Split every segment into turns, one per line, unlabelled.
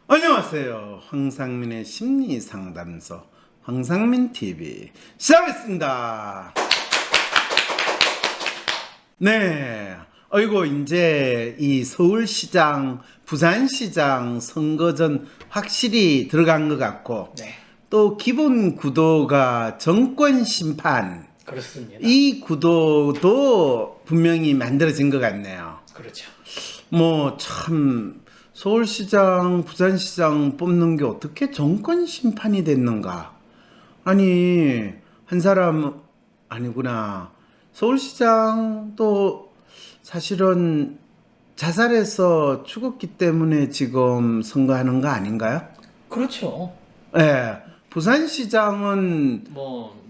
안녕하세요. 황상민의 심리상담소 황상민TV 시작하겠습니다. 네, 어이고 이제 이 서울시장, 부산시장 선거전 확실히 들어간 것 같고 또 기본 구도가 정권심판
그렇습니다.
이 구도도 분명히 만들어진 것 같네요.
그렇죠.
뭐 참 서울시장, 부산시장 뽑는 게 어떻게 정권 심판이 됐는가? 아니 한 사람 아니구나. 서울시장도 사실은 자살해서 죽었기 때문에 지금 선거하는 거 아닌가요?
그렇죠.
네. 부산시장은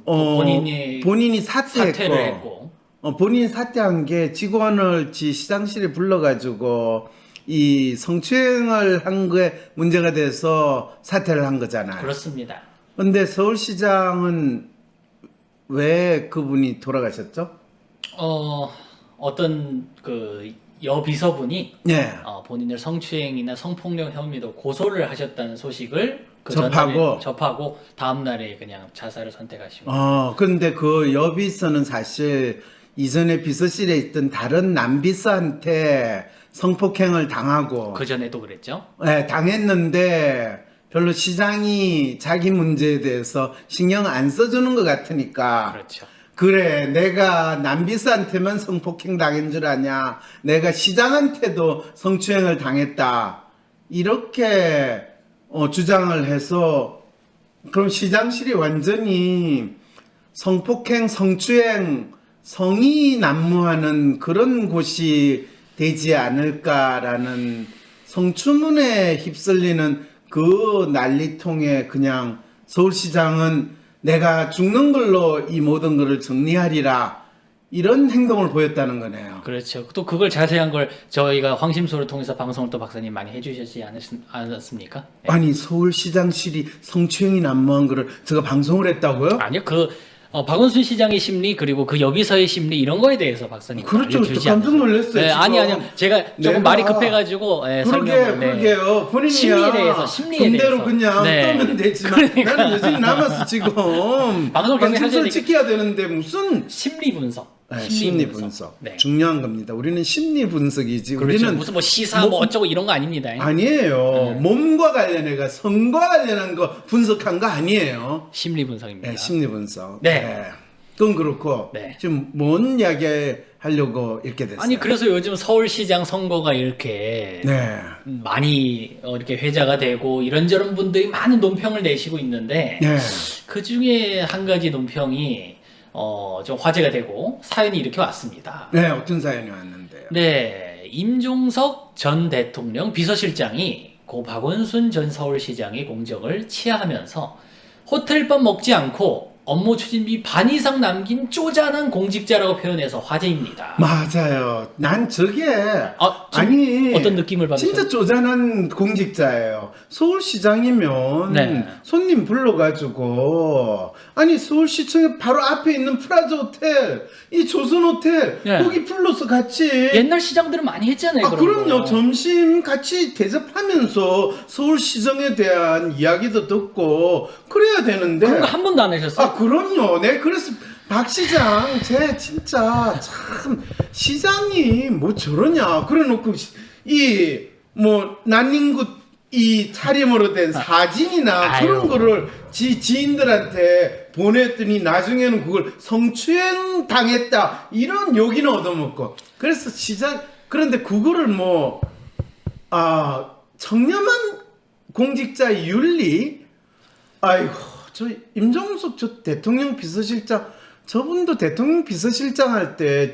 본인이
사퇴했고,
사퇴를 했고
본인이 사퇴한 게 직원을 시장실에 불러가지고 이 성추행을 한 거에 문제가 돼서 사퇴를 한 거잖아요.
그렇습니다.
근데 서울시장은 왜 그분이 돌아가셨죠?
어떤 그 여비서분이
네.
본인을 성추행이나 성폭력 혐의로 고소를 하셨다는 소식을 접하고 다음 날에 그냥 자살을 선택하시고.
근데 그 여비서는 사실 이전에 비서실에 있던 다른 남비서한테 성폭행을 당하고
그 전에도 그랬죠.
네, 당했는데 별로 시장이 자기 문제에 대해서 신경 안 써주는 것 같으니까
그렇죠.
그래 내가 남비서한테만 성폭행 당한 줄 아냐, 내가 시장한테도 성추행을 당했다 이렇게 주장을 해서 그럼 시장실이 완전히 성폭행, 성추행, 성이 난무하는 그런 곳이 되지 않을까라는 성추문에 휩쓸리는 그 난리통에 그냥 서울시장은 내가 죽는 걸로 이 모든 것을 정리하리라 이런 행동을 보였다는 거네요.
그렇죠. 또 그걸 자세한 걸 저희가 황심소를 통해서 방송을 또 박사님 많이 해주셨지 않았습니까? 네.
아니 서울시장실이 성추행이 난무한 거를 제가 방송을 했다고요?
아니요, 박원순 시장의 심리 그리고 그 여비서의 심리 이런 거에 대해서 박사님
그렇죠.
알려주지
깜짝
않으세요?
놀랐어요.
네,
지금.
아니요. 제가 조금 말이 급해가지고
그러게요. 본인이야
심리에 대해서
그대로 그냥 떠면 되지만
그러니까.
나는 여전히 남았어 지금.
방송 계속 하셔야 되니까.
지켜야 되는데 무슨
심리 분석.
심리 분석.
네.
중요한 겁니다. 우리는 심리 분석이지.
그렇죠.
우리는
무슨 시사 어쩌고 이런 거 아닙니다.
아니에요. 몸과 관련해가 성과 관련한 거 분석한 거 아니에요.
심리 분석입니다.
네, 심리 분석.
네.
그건 그렇고
네.
지금 뭔 이야기 하려고 이렇게 됐어요?
아니 그래서 요즘 서울시장 선거가 이렇게
네.
많이 이렇게 회자가 되고 이런저런 분들이 많은 논평을 내시고 있는데
네.
그 중에 한 가지 논평이 좀 화제가 되고 사연이 이렇게 왔습니다.
네, 어떤 사연이 왔는데요?
네, 임종석 전 대통령 비서실장이 고 박원순 전 서울시장의 공적을 치하하면서 호텔밥 먹지 않고 업무 추진비 반 이상 남긴 쪼잔한 공직자라고 표현해서 화제입니다.
맞아요. 난 저게
아니 어떤 느낌을 받으셨어요?
진짜 쪼잔한 공직자예요. 서울시장이면
네.
손님 불러가지고 아니 서울시청에 바로 앞에 있는 프라자 호텔, 이 조선 호텔
네.
거기 불러서 같이
옛날 시장들은 많이 했잖아요. 그런
그럼요.
거.
점심 같이 대접하면서 서울시정에 대한 이야기도 듣고 그래야 되는데
그런 거 한 번도 안 하셨어요?
그럼요. 네, 그래서 박 시장, 쟤 진짜 참 시장이 뭐 저러냐. 그래놓고 난닝구 이 차림으로 된 사진이나 그런
아유.
거를 지인들한테 보냈더니 나중에는 그걸 성추행 당했다 이런 욕이나 얻어먹고. 그래서 그런데 그거를 청렴한 공직자 윤리, 아이고. 저 임종석 저 대통령 비서실장 저분도 대통령 비서실장 할 때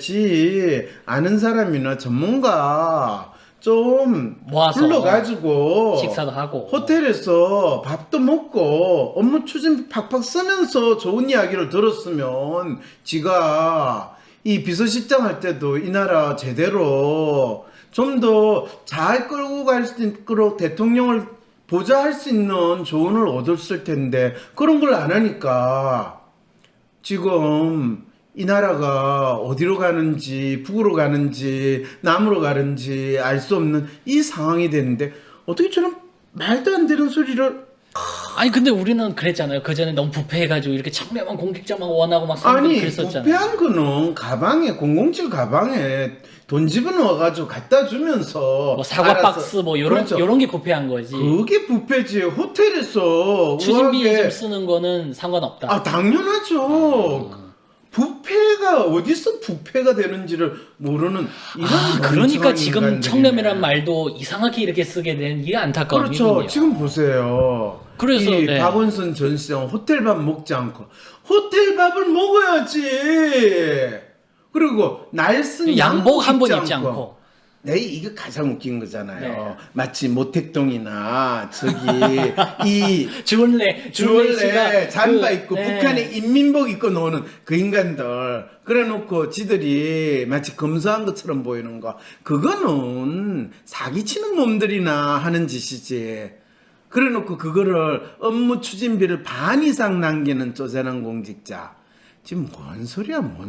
아는 사람이나 전문가 좀
모아서
불러가지고
식사도 하고
호텔에서 밥도 먹고 업무 추진 팍팍 쓰면서 좋은 이야기를 들었으면 지가 이 비서실장 할 때도 이 나라 제대로 좀 더 잘 끌고 갈 수 있도록 대통령을 보좌할 수 있는 조언을 얻었을 텐데 그런 걸 안 하니까 지금 이 나라가 어디로 가는지 북으로 가는지 남으로 가는지 알 수 없는 이 상황이 됐는데 어떻게 저런 말도 안 되는 소리를.
아니 근데 우리는 그랬잖아요. 그 전에 너무 부패해가지고 이렇게 청렴한 공직자만 원하고 막
아니
그랬었잖아요.
부패한 거는 가방에 007 가방에 돈 집어넣어가지고 갖다 주면서
뭐 사과
알아서.
박스 뭐 요런
그렇죠.
요런 게 부패한 거지.
그게 부패지. 호텔에서
추진비
우아하게.
좀 쓰는 거는 상관없다.
아 당연하죠. 부패가 어디서 부패가 되는지를 모르는 이런
그러니까
멍청한
지금
인간들이네.
청렴이란 말도 이상하게 이렇게 쓰게 된 이게 안타까운
그렇죠.
일이군요.
지금 보세요.
그래서,
이
네.
박원순 전 시장 호텔밥 먹지 않고 호텔밥을 먹어야지. 그리고 날쓴
양복 한 번 입지 않고.
네, 이게 가장 웃긴 거잖아요.
네.
마치 모택동이나 저기 이
주원래
주얼레 잠바
그,
입고
네.
북한의 인민복 입고 노는 그 인간들 그래놓고 지들이 마치 검소한 것처럼 보이는 거 그거는 사기치는 놈들이나 하는 짓이지. 그래놓고 그거를 업무 추진비를 반 이상 남기는 쪼잔한 공직자. 지금 뭔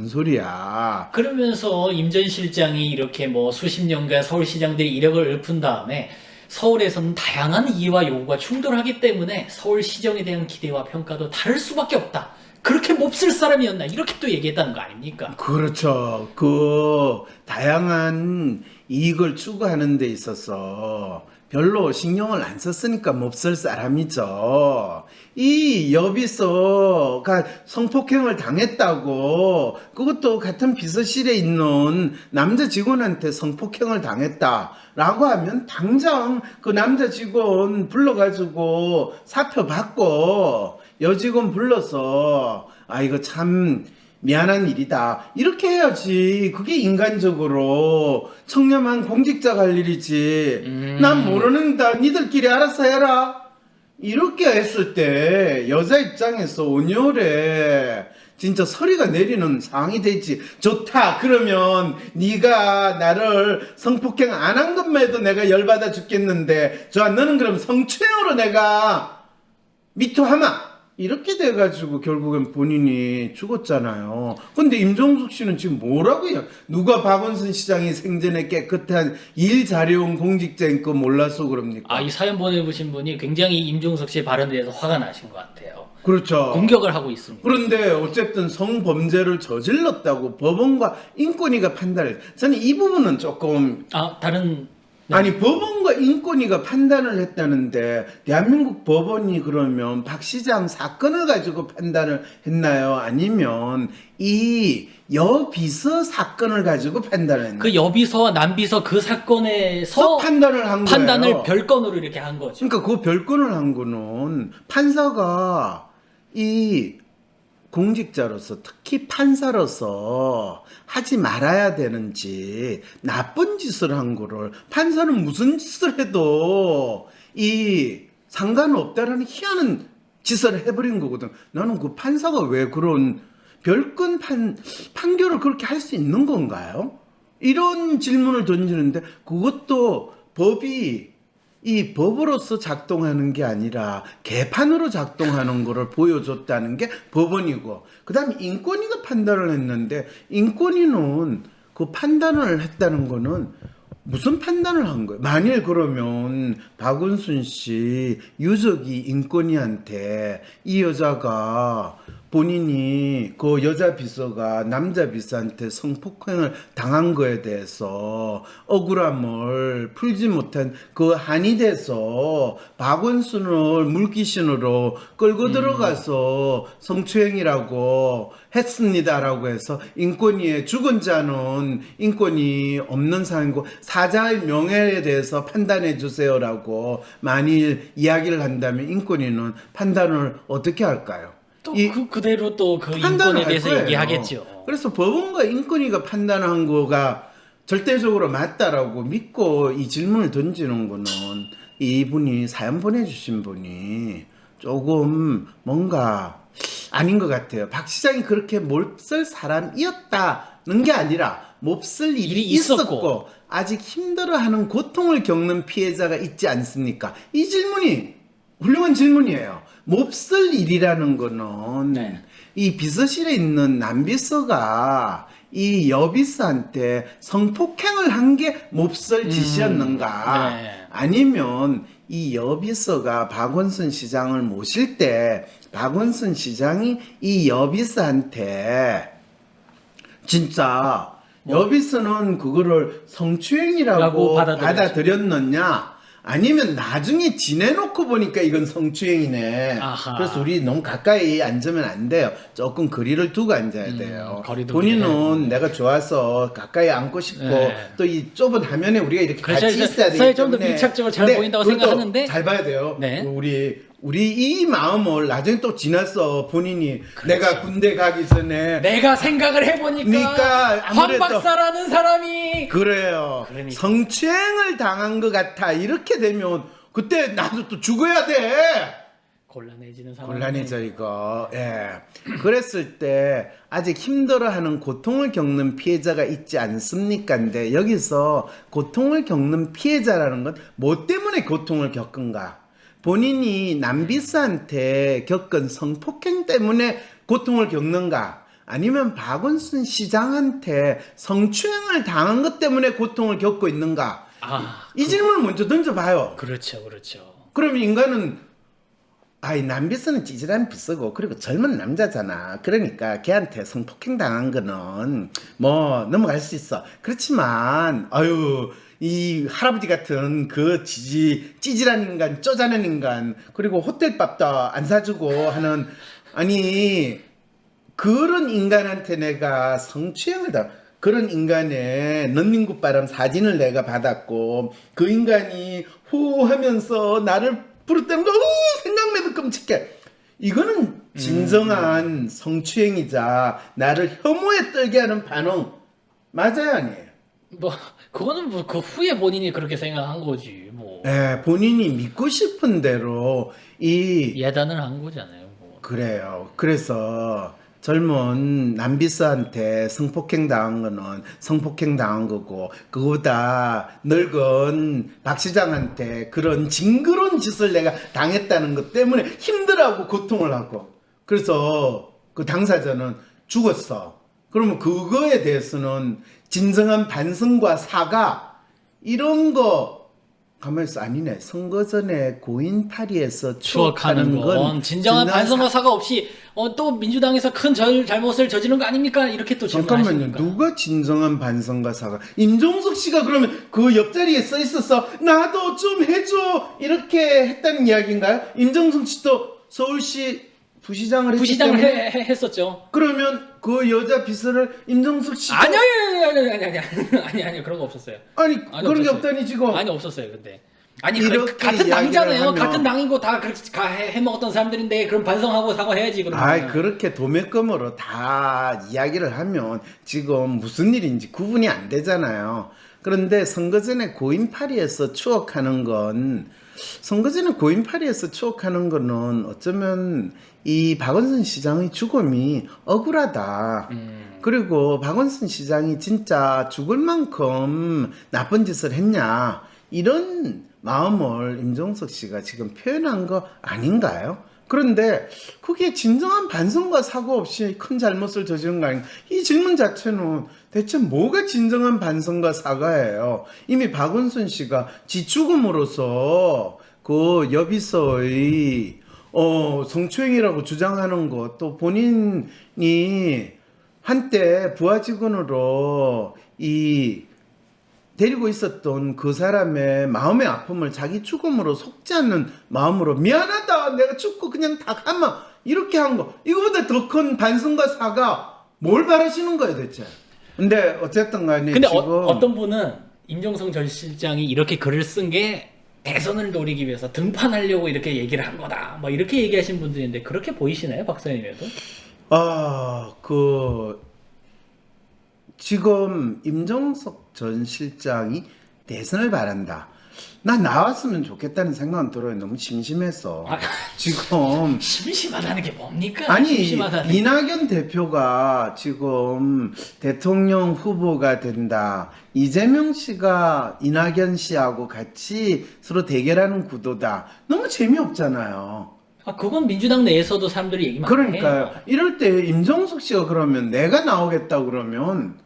소리야.
그러면서 임 전 실장이 이렇게 뭐 수십 년간 서울시장들이 이력을 읊은 다음에 서울에서는 다양한 이해와 요구가 충돌하기 때문에 서울시정에 대한 기대와 평가도 다를 수밖에 없다. 그렇게 몹쓸 사람이었나 이렇게 또 얘기했다는 거 아닙니까?
그렇죠. 그 다양한 이익을 추구하는 데 있어서 별로 신경을 안 썼으니까 몹쓸 사람이죠. 이 여비서가 성폭행을 당했다고 그것도 같은 비서실에 있는 남자 직원한테 성폭행을 당했다라고 하면 당장 그 남자 직원 불러가지고 사표 받고 여직원 불러서 아 이거 참 미안한 일이다 이렇게 해야지. 그게 인간적으로 청렴한 공직자가 할 일이지. 난 모르는다 니들끼리 알아서 해라 이렇게 했을 때 여자 입장에서 온열에 진짜 서리가 내리는 상황이 되지. 좋다 그러면 네가 나를 성폭행 안 한 것만 해도 내가 열받아 죽겠는데 좋아 너는 그럼 성추행으로 내가 미투하마 이렇게 돼가지고 결국엔 본인이 죽었잖아요. 근데 임종석 씨는 지금 뭐라고 해요? 누가 박원순 시장이 생전에 깨끗한 일 잘해온 공직자인 거 몰라서 그럽니까?
이 사연 보내보신 분이 굉장히 임종석 씨의 발언에 대해서 화가 나신 것 같아요.
그렇죠.
공격을 하고 있습니다.
그런데 어쨌든 성범죄를 저질렀다고 법원과 인권위가 판단을. 저는 이 부분은 조금
다른 네.
아니 법원과 인권위가 판단을 했다는데 대한민국 법원이 그러면 박 시장 사건을 가지고 판단을 했나요? 아니면 이 여비서 사건을 가지고 판단을 했나요?
그 여비서와 남비서 그 사건에서
판단을 한
판단을
거예요.
별건으로 이렇게 한 거죠.
그러니까 그 별건을 한 거는 판사가 이 공직자로서 특히 판사로서 하지 말아야 되는지 나쁜 짓을 한 거를 판사는 무슨 짓을 해도 이 상관없다라는 희한한 짓을 해버린 거거든. 나는 그 판사가 왜 그런 별건 판결을 그렇게 할 수 있는 건가요? 이런 질문을 던지는데 그것도 법이 이 법으로서 작동하는 게 아니라 개판으로 작동하는 거를 보여줬다는 게 법원이고 그 다음에 인권위가 판단을 했는데 인권위는 그 판단을 했다는 거는 무슨 판단을 한 거예요? 만일 그러면 박원순 씨 유족이 인권위한테 이 여자가 본인이 그 여자 비서가 남자 비서한테 성폭행을 당한 거에 대해서 억울함을 풀지 못한 그 한이 돼서 박원순을 물귀신으로 끌고 들어가서 성추행이라고 했습니다라고 해서 인권위에 죽은 자는 인권이 없는 상황이고 사자의 명예에 대해서 판단해 주세요라고 만일 이야기를 한다면 인권위는 판단을 어떻게 할까요?
또 그대로 또 그
판단을
인권에 대해서
할 거예요.
얘기하겠죠.
그래서 법원과 인권위가 판단한 거가 절대적으로 맞다라고 믿고 이 질문을 던지는 거는 이분이 사연 보내주신 분이 조금 뭔가 아닌 것 같아요. 박 시장이 그렇게 몹쓸 사람이었다는 게 아니라 몹쓸 일이 있었고 아직 힘들어하는 고통을 겪는 피해자가 있지 않습니까? 이 질문이 훌륭한 질문이에요. 몹쓸 일이라는 거는
네.
이 비서실에 있는 남비서가 이 여비서한테 성폭행을 한 게 몹쓸 짓이었는가?
네.
아니면 이 여비서가 박원순 시장을 모실 때 박원순 시장이 이 여비서한테 진짜 여비서는 그거를 성추행이라고
라고
받아들였느냐 아니면 나중에 지내놓고 보니까 이건 성추행이네.
아하.
그래서 우리 너무 가까이 앉으면 안 돼요. 조금 거리를 두고 앉아야 돼요.
거리두기.
본인은 내가 좋아서 가까이 앉고 싶고
네.
또 이 좁은 화면에 우리가 이렇게
그렇죠.
같이 있어야 되기
서에 좀더
때문에
밀착적으로 잘
근데
보인다고
그것도
생각하는데
잘 봐야 돼요.
네.
우리 이 마음을 나중에 또 지나서 본인이 내가 군대 가기 전에
내가 생각을 해보니까
그러니까
황
아무래도
박사라는 사람이
그래요.
그러니까.
성추행을 당한 것 같아. 이렇게 되면 그때 나도 또 죽어야 돼.
곤란해지는 상황.
곤란해져 이거. 예. 그랬을 때 아직 힘들어하는 고통을 겪는 피해자가 있지 않습니까? 근데 여기서 고통을 겪는 피해자라는 건 뭐 때문에 고통을 겪은가? 본인이 남비스한테 겪은 성폭행 때문에 고통을 겪는가? 아니면 박원순 시장한테 성추행을 당한 것 때문에 고통을 겪고 있는가? 이 질문을 먼저 던져봐요.
그렇죠.
그러면 인간은 남비스는 찌질한 비서고 그리고 젊은 남자잖아. 그러니까 걔한테 성폭행 당한 거는 뭐 넘어갈 수 있어. 그렇지만 이 할아버지 같은 그 찌질한 인간, 쪼잔한 인간, 그리고 호텔밥도 안 사주고 하는 아니 그런 인간한테 내가 성추행을 그런 인간의 넌닝굿바람 사진을 내가 받았고 그 인간이 후 하면서 나를 부르다는 거 생각만 해도 끔찍해. 이거는 진정한 성추행이자 나를 혐오에 떨게 하는 반응 맞아요 아니에요?
뭐 그거는 뭐 그 후에 본인이 그렇게 생각한 거지 뭐.
네, 본인이 믿고 싶은 대로
예단을 한 거잖아요. 뭐.
그래요. 그래서 젊은 남비스한테 성폭행 당한 거는 성폭행 당한 거고 그거보다 늙은 박 시장한테 그런 징그러운 짓을 내가 당했다는 것 때문에 힘들어하고 고통을 하고 그래서 그 당사자는 죽었어. 그러면 그거에 대해서는 진정한 반성과 사과 이런 거 가만히 있어. 아니네. 선거 전에 고인파리에서 추억하는 건
진정한 반성과 사과 없이 또 민주당에서 큰 잘못을 저지른 거 아닙니까? 이렇게 또
잠깐만요.
질문하시니까.
누가 진정한 반성과 사과? 임종석 씨가 그러면 그 옆자리에 써 있었어. 나도 좀 해줘. 이렇게 했다는 이야기인가요? 임종석 씨도 서울시 부시장을 했기 때문에
했었죠.
그러면 그 여자 비서를 임종석 씨가
아니 그런 거 없었어요.
아니
아니,
그런 게
없었어요.
없다니 지금
아니 없었어요. 근데 아니
이렇게
같은
이야기를
당이잖아요.
하면-
같은 당이고 다 해먹었던 사람들인데 그럼 반성하고 사과해야지. 그러면.
그렇게 도매금으로 다 이야기를 하면 지금 무슨 일인지 구분이 안 되잖아요. 그런데 선거 전에 고인파리에서 추억하는 건 어쩌면 이 박원순 시장의 죽음이 억울하다. 그리고 박원순 시장이 진짜 죽을 만큼 나쁜 짓을 했냐. 이런 마음을 임종석 씨가 지금 표현한 거 아닌가요? 그런데 그게 진정한 반성과 사과 없이 큰 잘못을 저지른 거 아닌가? 이 질문 자체는 대체 뭐가 진정한 반성과 사과예요? 이미 박원순 씨가 지 죽음으로써 그 여비서의 성추행이라고 주장하는 것, 또 본인이 한때 부하 직원으로 데리고 있었던 그 사람의 마음의 아픔을 자기 죽음으로 속지 않는 마음으로 미안하다 내가 죽고 그냥 다 가마 이렇게 한 거 이거보다 더 큰 반성과 사과 뭘 바라시는 거예요 대체. 근데 어쨌든 간에
근데
지금
어떤 분은 임종성 전 실장이 이렇게 글을 쓴 게 대선을 노리기 위해서 등판하려고 이렇게 얘기를 한 거다 뭐 이렇게 얘기하신 분들인데 그렇게 보이시나요 박사님에도?
지금 임종석 전 실장이 대선을 바란다. 나 나왔으면 좋겠다는 생각은 들어요. 너무 심심해서. 지금
심심하다는 게 뭡니까?
아니
심심하다는 게.
이낙연 대표가 지금 대통령 후보가 된다. 이재명 씨가 이낙연 씨하고 같이 서로 대결하는 구도다. 너무 재미없잖아요.
그건 민주당 내에서도 사람들이 얘기 많이
그러니까요.
해요.
이럴 때 임종석 씨가 그러면 내가 나오겠다 그러면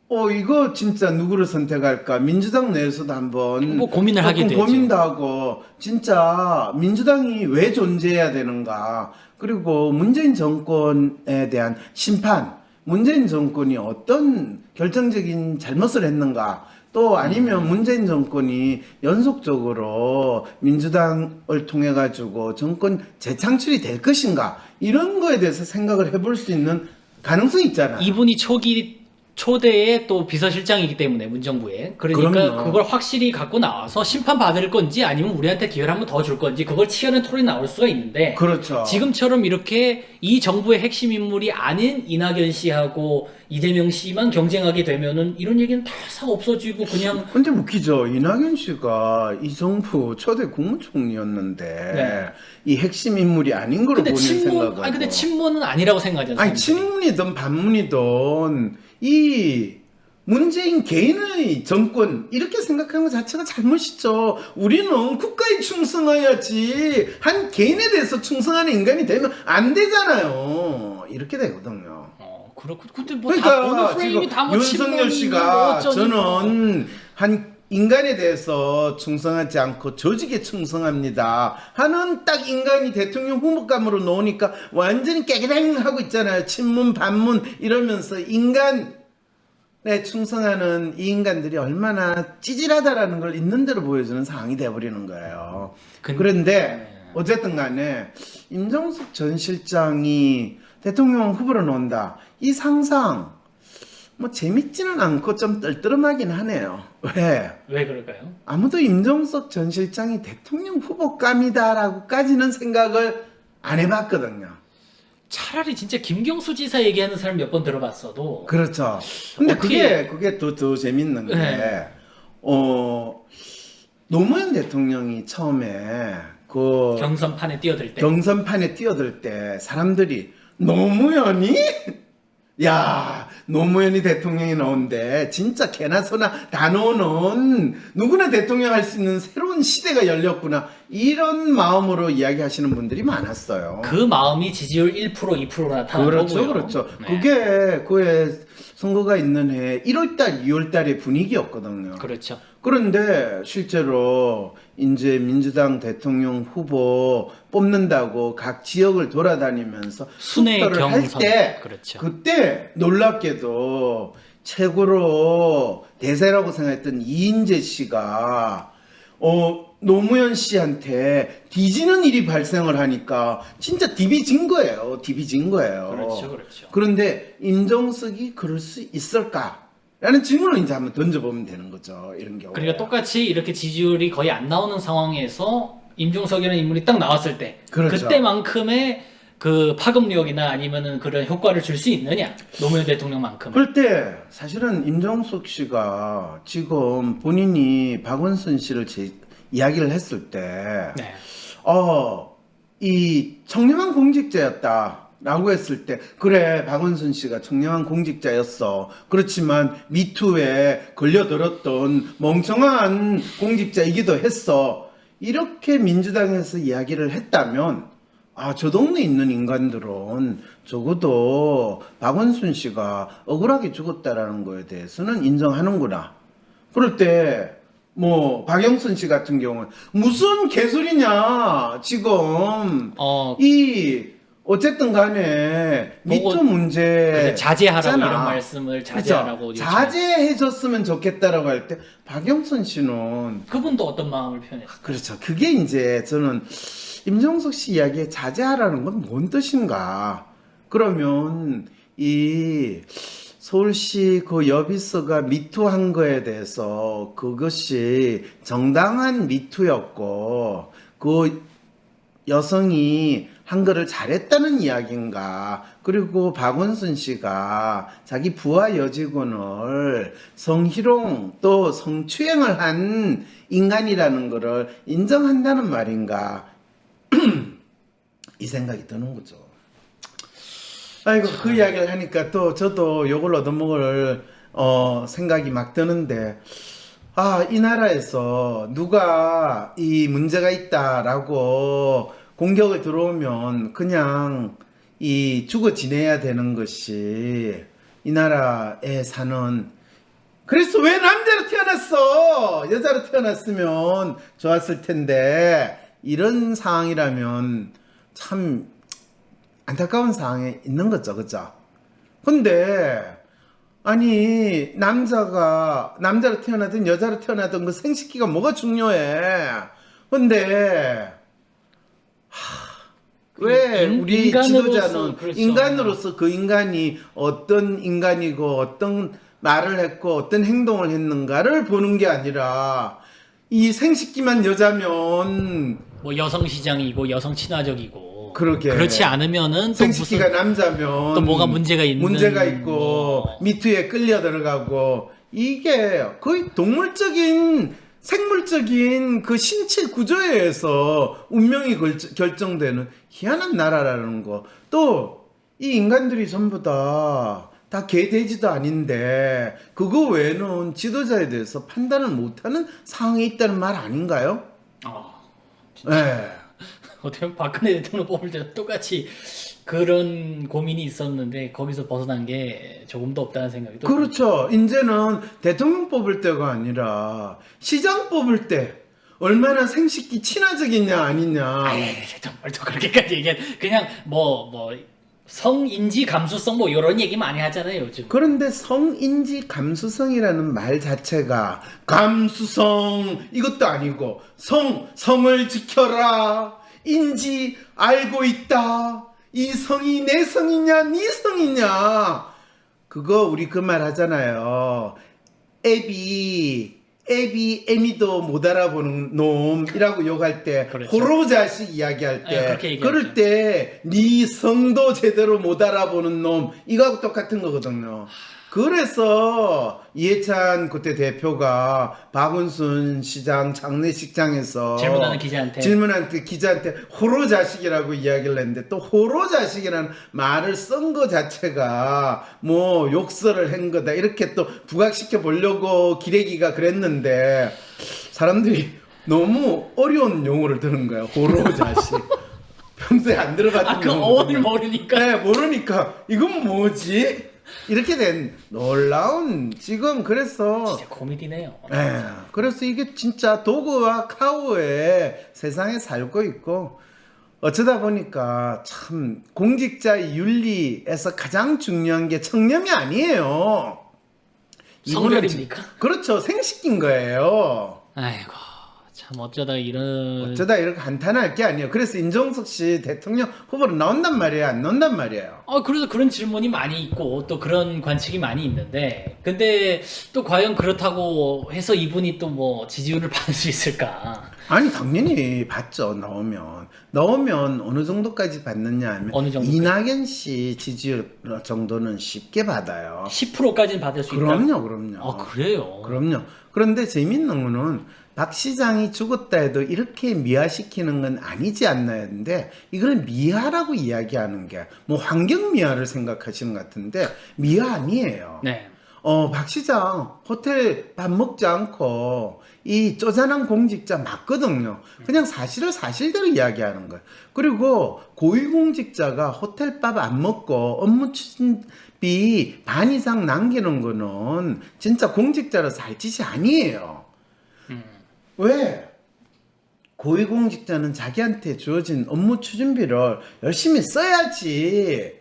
이거 진짜 누구를 선택할까? 민주당 내에서도 한번
뭐 고민을 하게
조금
되죠.
고민도 하고, 진짜 민주당이 왜 존재해야 되는가? 그리고 문재인 정권에 대한 심판, 문재인 정권이 어떤 결정적인 잘못을 했는가? 또 아니면 문재인 정권이 연속적으로 민주당을 통해 가지고 정권 재창출이 될 것인가? 이런 거에 대해서 생각을 해볼 수 있는 가능성이 있잖아요.
이분이 초대의 또 비서실장이기 때문에 문정부에 그러니까
그럼요.
그걸 확실히 갖고 나와서 심판받을 건지 아니면 우리한테 기회를 한번 더 줄 건지 그걸 치열한 토론이 나올 수가 있는데
그렇죠.
지금처럼 이렇게 이 정부의 핵심 인물이 아닌 이낙연 씨하고 이재명 씨만 경쟁하게 되면은 이런 얘기는 다 싹 없어지고 그냥
근데 웃기죠. 이낙연 씨가 이 정부 초대 국무총리였는데
네.
이 핵심 인물이 아닌 걸로
근데
보는 생각을.
아니 근데 친문은 아니라고 생각하잖아요.
아니 친문이든 반문이든 이 문재인 개인의 정권 이렇게 생각하는 것 자체가 잘못이죠. 우리는 국가에 충성해야지 한 개인에 대해서 충성하는 인간이 되면 안 되잖아요. 이렇게 되거든요.
그렇고 근데 뭐 다 어느
그러니까
프레임이
지금
다뭐
윤석열 씨가 저는 한 인간에 대해서 충성하지 않고 조직에 충성합니다 하는 딱 인간이 대통령 후보감으로 놓으니까 완전히 깨그랭하고 있잖아요. 친문 반문 이러면서 인간에 충성하는 이 인간들이 얼마나 찌질하다라는 걸 있는 대로 보여주는 상황이 돼버리는 거예요. 그런데 어쨌든 간에 임종석 전 실장이 대통령 후보로 나온다. 이 상상 뭐 재밌지는 않고 좀 떨떠름하긴 하네요.
왜 그럴까요?
아무도 임종석 전 실장이 대통령 후보감이다라고까지는 생각을 안 해봤거든요.
차라리 진짜 김경수 지사 얘기하는 사람 몇 번 들어봤어도
그렇죠. 근데
어떻게-
그게 더 재밌는 게
네.
노무현 대통령이 처음에 그
경선판에 뛰어들 때
경선판에 뛰어들 때 사람들이 노무현이? 야, 노무현이 대통령이 나온대. 진짜 개나 소나 다 넣어놓은 누구나 대통령 할 수 있는 새로운 시대가 열렸구나. 이런 마음으로 이야기하시는 분들이 많았어요.
그 마음이 지지율 1% 2%로 나타난
그렇죠,
거고요.
그렇죠.
네.
그게 그의 선거가 있는 해 1월달, 2월달의 분위기였거든요.
그렇죠.
그런데 실제로 이제 민주당 대통령 후보 뽑는다고 각 지역을 돌아다니면서
순회
투표를 할
경선.
때
그렇죠.
그때 놀랍게도 최고로 대세라고 생각했던 이인재 씨가 노무현 씨한테 뒤지는 일이 발생을 하니까 진짜 디비진 거예요. 디비진 거예요.
그렇죠, 그렇죠.
그런데 임종석이 그럴 수 있을까? 라는 질문을 이제 한번 던져보면 되는 거죠. 이런 경우.
그러니까 똑같이 이렇게 지지율이 거의 안 나오는 상황에서 임종석이라는 인물이 딱 나왔을 때
그렇죠.
그때만큼의 그 파급력이나 아니면은 그런 효과를 줄 수 있느냐 노무현 대통령만큼.
그럴 때 사실은 임종석 씨가 지금 본인이 박원순 씨를 이야기를 했을 때
네.
이 청렴한 공직자였다 라고 했을 때 그래 박원순 씨가 청렴한 공직자였어. 그렇지만 미투에 걸려들었던 멍청한 공직자이기도 했어. 이렇게 민주당에서 이야기를 했다면 저 동네에 있는 인간들은 적어도 박원순 씨가 억울하게 죽었다라는 거에 대해서는 인정하는구나. 그럴 때 뭐 박영선 씨 같은 경우는 무슨 개소리냐 지금 어쨌든 간에 미투 문제
자제하라고 이런 말씀을 자제하라고
그렇죠? 자제해줬으면 좋겠다라고 할 때 박영선 씨는
그분도 어떤 마음을 표현했어요?
그렇죠. 그게 이제 저는 임종석 씨 이야기에 자제하라는 건 뭔 뜻인가? 그러면 이 서울시 그 여비서가 미투한 거에 대해서 그것이 정당한 미투였고 그 여성이 한 거를 잘했다는 이야기인가? 그리고 박원순 씨가 자기 부하 여직원을 성희롱 또 성추행을 한 인간이라는 거를 인정한다는 말인가? 이 생각이 드는 거죠. 아이고 그 이야기를 하니까 또 저도 욕을 얻어먹을 생각이 막 드는데 이 나라에서 누가 이 문제가 있다라고 공격을 들어오면 그냥 이 죽어 지내야 되는 것이 이 나라에 사는 그래서 왜 남자로 태어났어? 여자로 태어났으면 좋았을 텐데 이런 상황이라면 참 안타까운 상황에 있는 거죠, 그죠? 근데 아니 남자로 태어나든 여자로 태어나든 그 생식기가 뭐가 중요해? 근데 왜 우리 지도자는
그렇죠.
인간으로서 그 인간이 어떤 인간이고 어떤 말을 했고 어떤 행동을 했는가를 보는 게 아니라 이 생식기만 여자면
뭐 여성 시장이고 여성 친화적이고
그렇게
그렇지 않으면은 또
생식기가
무슨
남자면
또 뭐가 문제가 있고
미투에 끌려 들어가고 이게 거의 동물적인 생물적인 그 신체 구조에 의해서 운명이 결정되는 희한한 나라라는 거. 또 이 인간들이 전부 다 개돼지도 아닌데 그거 외에는 지도자에 대해서 판단을 못하는 상황에 있다는 말 아닌가요? 네.
어떻게 보면 박근혜 대통령 뽑을 때도 똑같이 그런 고민이 있었는데 거기서 벗어난 게 조금도 없다는 생각이 또
그렇죠. 이제는 대통령 뽑을 때가 아니라 시장 뽑을 때 얼마나 생식기 친화적이냐 아니냐.
정말 또 그렇게까지 얘기해 그냥 뭐 성인지 감수성 뭐 이런 얘기 많이 하잖아요 요즘.
그런데 성인지 감수성이라는 말 자체가 감수성 이것도 아니고 성을 지켜라 인지 알고 있다 이 성이 내 성이냐 네 성이냐 그거 우리 그 말 하잖아요. 애미도 못 알아보는 놈이라고 욕할 때
그렇죠.
호로 자식 이야기할 때
그렇게 얘기하죠.
그럴 때 네 성도 제대로 못 알아보는 놈 이거하고 똑같은 거거든요. 그래서 이해찬 그때 대표가 박원순 시장 장례식장에서 질문한 기자한테 호로 자식이라고 이야기를 했는데 또 호로 자식이라는 말을 쓴 거 자체가 뭐 욕설을 한 거다 이렇게 또 부각시켜 보려고 기레기가 그랬는데 사람들이 너무 어려운 용어를 들은 거야. 호로 자식. 평소에 안 들어봤던
그 어원을 모르니까.
네, 모르니까 이건 뭐지? 이렇게 된 놀라운 지금 그래서
진짜 코미디네요.
네, 그래서 이게 진짜 도그와 카우의 세상에 살고 있고 어쩌다 보니까 참 공직자의 윤리에서 가장 중요한 게 청렴이 아니에요.
성별입니까?
그렇죠. 생식기인 거예요.
아이고 참 어쩌다 이렇게
한탄할 게 아니에요. 그래서 인정석 씨 대통령 후보로 나온단 말이에요, 안 나온단 말이에요.
그래서 그런 질문이 많이 있고 또 그런 관측이 많이 있는데 근데 또 과연 그렇다고 해서 이분이 또 뭐 지지율을 받을 수 있을까?
아니 당연히 받죠. 나오면 어느 정도까지 받느냐 하면
어느 정도까지?
이낙연 씨 지지율 정도는 쉽게 받아요.
10%까지는 받을 수 있다.
그럼요.
그래요.
그럼요. 그런데 재밌는 거는 박 시장이 죽었다 해도 이렇게 미화시키는 건 아니지 않나 했는데 이걸 미화라고 이야기하는 게 뭐 환경 미화를 생각하시는 것 같은데 미화 아니에요.
네.
박 시장 호텔 밥 먹지 않고 이 쪼잔한 공직자 맞거든요. 그냥 사실을 사실대로 이야기하는 거예요. 그리고 고위공직자가 호텔 밥 안 먹고 업무 추진비 반 이상 남기는 거는 진짜 공직자로 살 짓이 아니에요. 왜? 고위공직자는 자기한테 주어진 업무 추진비를 열심히 써야지.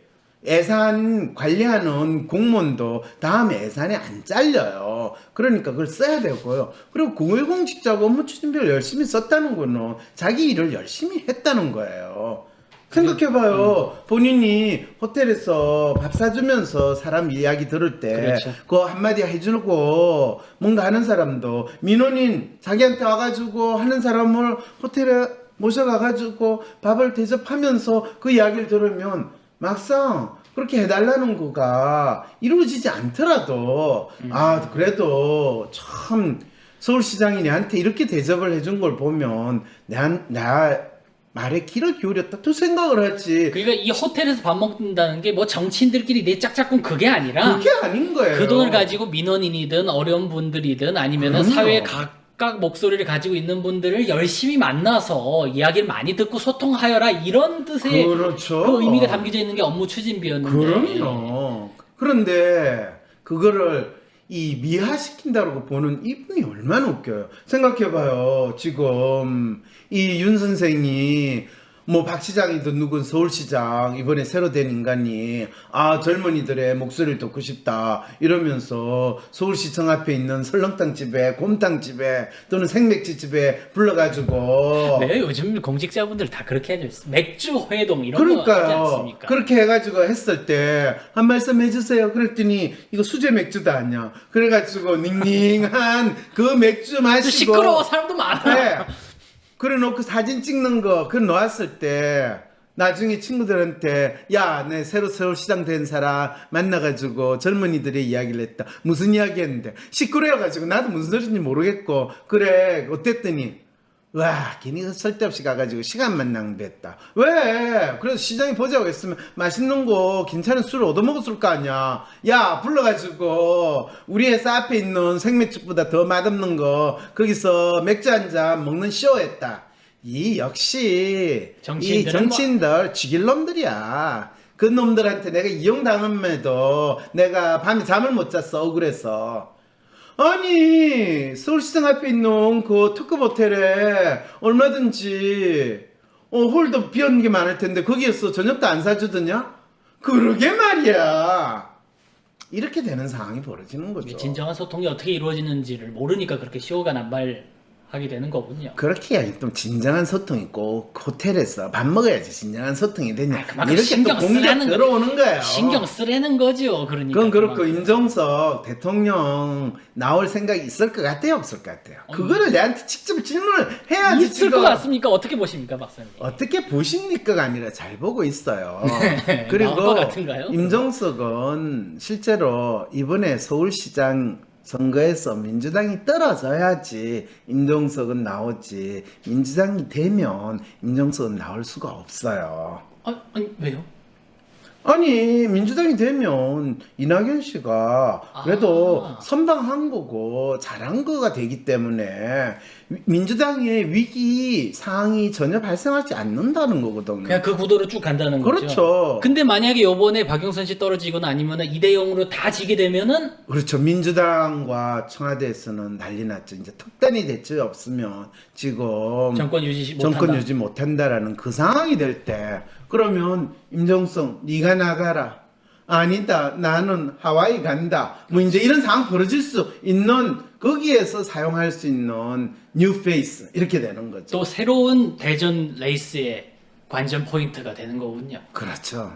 예산 관리하는 공무원도 다음에 예산에 안 잘려요. 그러니까 그걸 써야 되고요. 그리고 고위공직자가 업무 추진비를 열심히 썼다는 거는 자기 일을 열심히 했다는 거예요. 생각해봐요. 본인이 호텔에서 밥 사주면서 사람 이야기 들을 때
그렇죠.
그거 한마디 해주고 뭔가 하는 사람도 민원인 자기한테 와가지고 하는 사람을 호텔에 모셔가가지고 밥을 대접하면서 그 이야기를 들으면 막상 그렇게 해달라는 거가 이루어지지 않더라도 그래도 참 서울시장이 내한테 이렇게 대접을 해준 걸 보면 나 말에 귀를 기울였다 또 생각을 하지.
그러니까 이 호텔에서 밥 먹는다는 게 뭐 정치인들끼리 내 짝짝꿍 그게 아니라
그게 아닌 거예요.
그 돈을 가지고 민원인이든 어려운 분들이든 아니면은
그럼요.
사회에 각각 목소리를 가지고 있는 분들을 열심히 만나서 이야기를 많이 듣고 소통하여라 이런 뜻의
그렇죠.
그 의미가 담겨져 있는 게 업무 추진비였는데
그럼요. 그런데 그거를 이 미화시킨다고 보는 이분이 얼마나 웃겨요. 생각해봐요. 지금 이 윤 선생이 뭐 박 시장이든 누군 서울시장 이번에 새로 된 인간이 젊은이들의 목소리를 듣고 싶다 이러면서 서울시청 앞에 있는 설렁탕집에 곰탕집에 또는 생맥주집에 불러가지고
네, 요즘 공직자분들 다 그렇게 하죠. 맥주 회동 이런 거 하지
그러니까요.
않습니까?
그렇게 해가지고 했을 때 한 말씀 해주세요. 그랬더니 이거 수제 맥주도 아니야. 그래가지고 닝닝한 그 맥주 마시고
시끄러워 사람도 많아.
네. 그래 놓고 사진 찍는 거 그거 놓았을 때 나중에 친구들한테 야, 내 새로 서울시장 된 사람 만나가지고 젊은이들의 이야기를 했다. 무슨 이야기 했는데 시끄러워가지고 나도 무슨 소리인지 모르겠고 그래 어땠더니 와, 괜히 쓸데없이 가가지고 시간만 낭비했다. 왜? 그래서 시장에 보자고 했으면 맛있는 거 괜찮은 술을 얻어먹었을 거 아니야. 야, 불러가지고 우리 회사 앞에 있는 생맥주보다 더 맛없는 거 거기서 맥주 한 잔 먹는 쇼 했다. 이 역시 이
정치인들은
정치인들 죽일 놈들이야. 그 놈들한테 내가 이용당함에도 내가 밤에 잠을 못 잤어. 억울해서. 아니 서울시장 앞에 있는 그 특급 호텔에 얼마든지 홀도 비었는 게 많을 텐데 거기에서 저녁도 안 사주더냐? 그러게 말이야. 이렇게 되는 상황이 벌어지는 거죠.
진정한 소통이 어떻게 이루어지는지를 모르니까 그렇게 쇼가 난발하게 되는 거군요.
그렇게 해야지 좀 진정한 소통이 꼭 호텔에서 밥 먹어야지 진정한 소통이 되냐.
그만큼
이렇게
신경
또 공격
쓰라는
들어오는 거예요.
신경 쓰라는 거죠. 그러니까.
그건 그렇고
그만큼.
임종석 대통령 나올 생각이 있을 것 같아요, 없을 것 같아요? 그거를 내한테 직접 질문을 해야지.
있을 것 같습니까? 어떻게 보십니까, 박사님?
어떻게 보십니까가 아니라 잘 보고 있어요.
나올
그리고
것 같은가요?
임종석은 실제로 이번에 서울시장 선거에서 민주당이 떨어져야지 임종석은 나오지. 민주당이 되면 임종석은 나올 수가 없어요.
아니 왜요?
아니 민주당이 되면 이낙연 씨가 그래도 선방한 거고 잘한 거가 되기 때문에 민주당의 위기 상황이 전혀 발생하지 않는다는 거거든요.
그냥 그 구도로 쭉 간다는 거죠.
그렇죠.
근데 만약에 요번에 박영선 씨 떨어지거나 아니면은 2대0으로 다 지게 되면은
그렇죠. 민주당과 청와대에서는 난리 났죠. 이제 특단의 대책이 없으면 지금
정권 유지 못한다.
정권 유지 못한다라는 그 상황이 될 때 그러면 임종석 네가 나가라. 아니다. 나는 하와이 간다. 뭐 이제 이런 상황 벌어질 수 있는 거기에서 사용할 수 있는 뉴 페이스 이렇게 되는 거죠.
또 새로운 대전 레이스의 관전 포인트가 되는 거군요.
그렇죠.